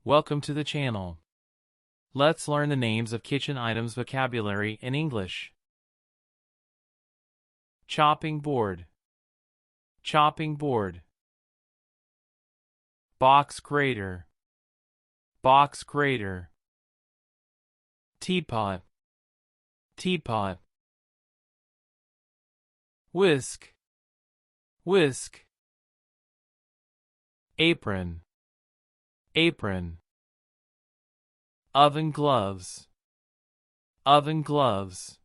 Welcome to the channel. Let's learn the names of kitchen items vocabulary in English. Chopping board. Chopping board. Box grater. Box grater. Teapot. Teapot. Whisk. Whisk. Apron. Apron. Oven gloves. Oven gloves.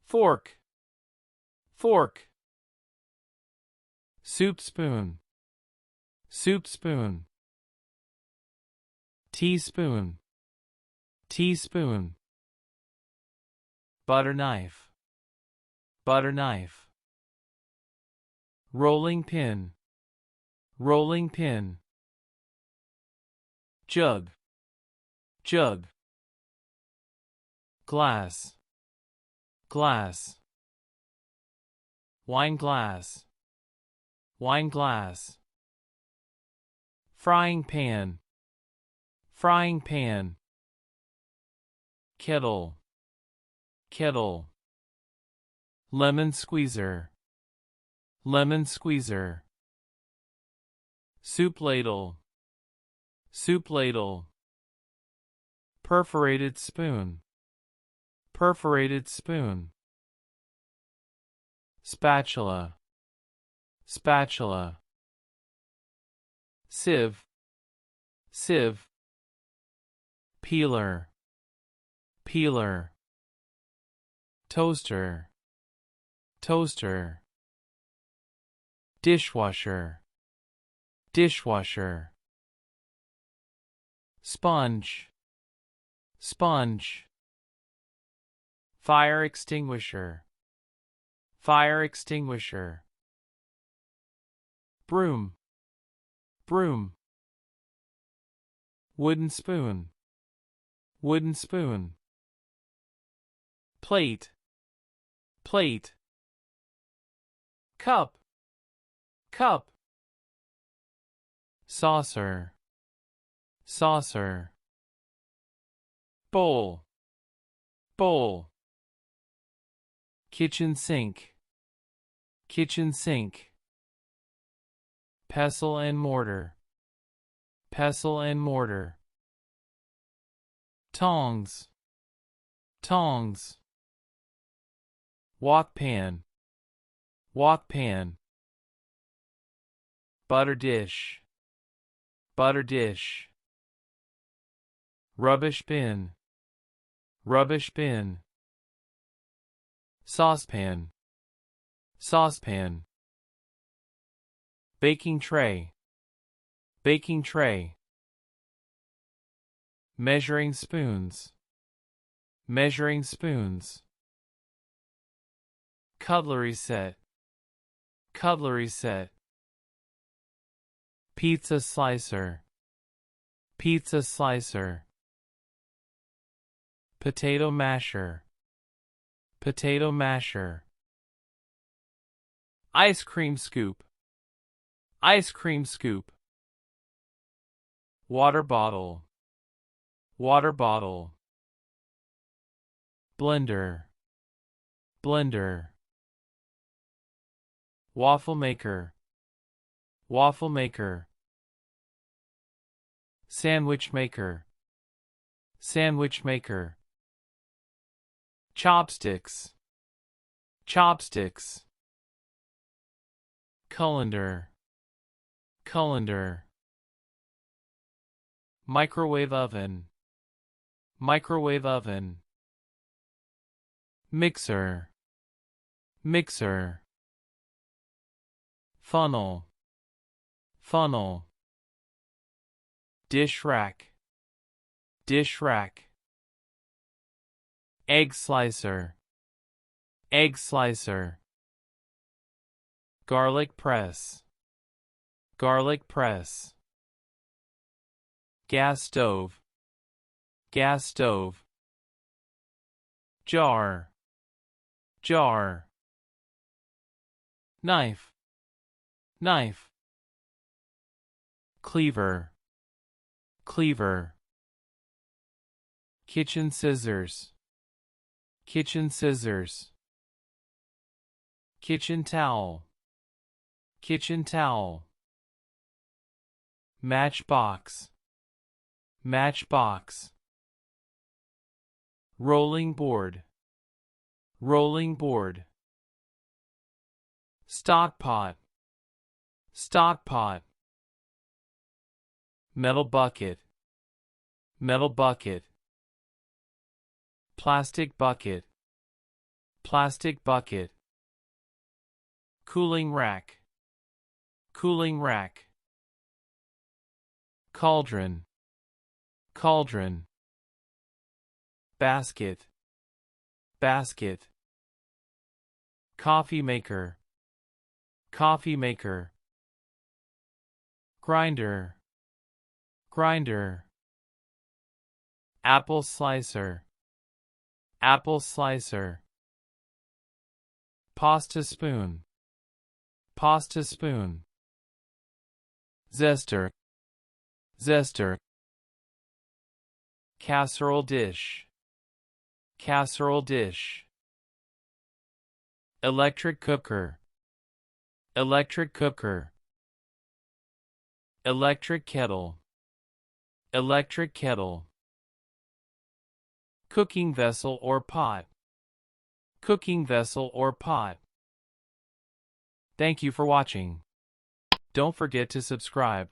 Fork. Fork. Soup spoon. Soup spoon. Teaspoon. Teaspoon. Butter knife. Butter knife. Rolling pin. Rolling pin. Jug. Jug. Glass. Glass. Wine glass. Wine glass. Frying pan. Frying pan. Kettle. Kettle. Lemon squeezer. Lemon squeezer. Soup ladle. Soup ladle. Perforated spoon. Perforated spoon. Spatula. Spatula. Sieve. Sieve. Peeler. Peeler. Toaster. Toaster. Dishwasher. Dishwasher. Sponge. Sponge. Fire extinguisher. Fire extinguisher. Broom. Broom. Wooden spoon. Wooden spoon. Plate. Plate. Cup. Cup. Saucer. Saucer. Bowl. Bowl. Kitchen sink. Kitchen sink. Pestle and mortar. Pestle and mortar. Tongs. Tongs. Wok pan. Wok pan. Butter dish. Butter dish. Rubbish bin. Rubbish bin. Saucepan. Saucepan. Baking tray. Baking tray. Measuring spoons. Measuring spoons. Cutlery set. Cutlery set. Pizza slicer. Pizza slicer. Potato masher. Potato masher. Ice cream scoop. Ice cream scoop. Water bottle. Water bottle. Blender. Blender. Waffle maker. Waffle maker. Sandwich maker. Sandwich maker. Chopsticks. Chopsticks. Colander. Colander. Microwave oven. Microwave oven. Mixer. Mixer. Funnel. Funnel. Dish rack. Dish rack. Egg slicer. Egg slicer. Garlic press. Garlic press. Gas stove. Gas stove. Jar. Jar. Knife. Knife. Cleaver. cleaver, kitchen scissors, kitchen scissors, kitchen towel, kitchen towel, matchbox, matchbox, rolling board, rolling board, stockpot, stockpot, metal bucket, metal bucket, plastic bucket, plastic bucket, cooling rack, cooling rack, cauldron, cauldron, basket, basket, coffee maker, coffee maker, grinder, grinder, apple slicer, apple slicer, pasta spoon, pasta spoon, zester, zester, casserole dish, casserole dish, electric cooker, electric cooker, electric kettle, electric kettle, cooking vessel or pot, cooking vessel or pot. Thank you for watching. Don't forget to subscribe.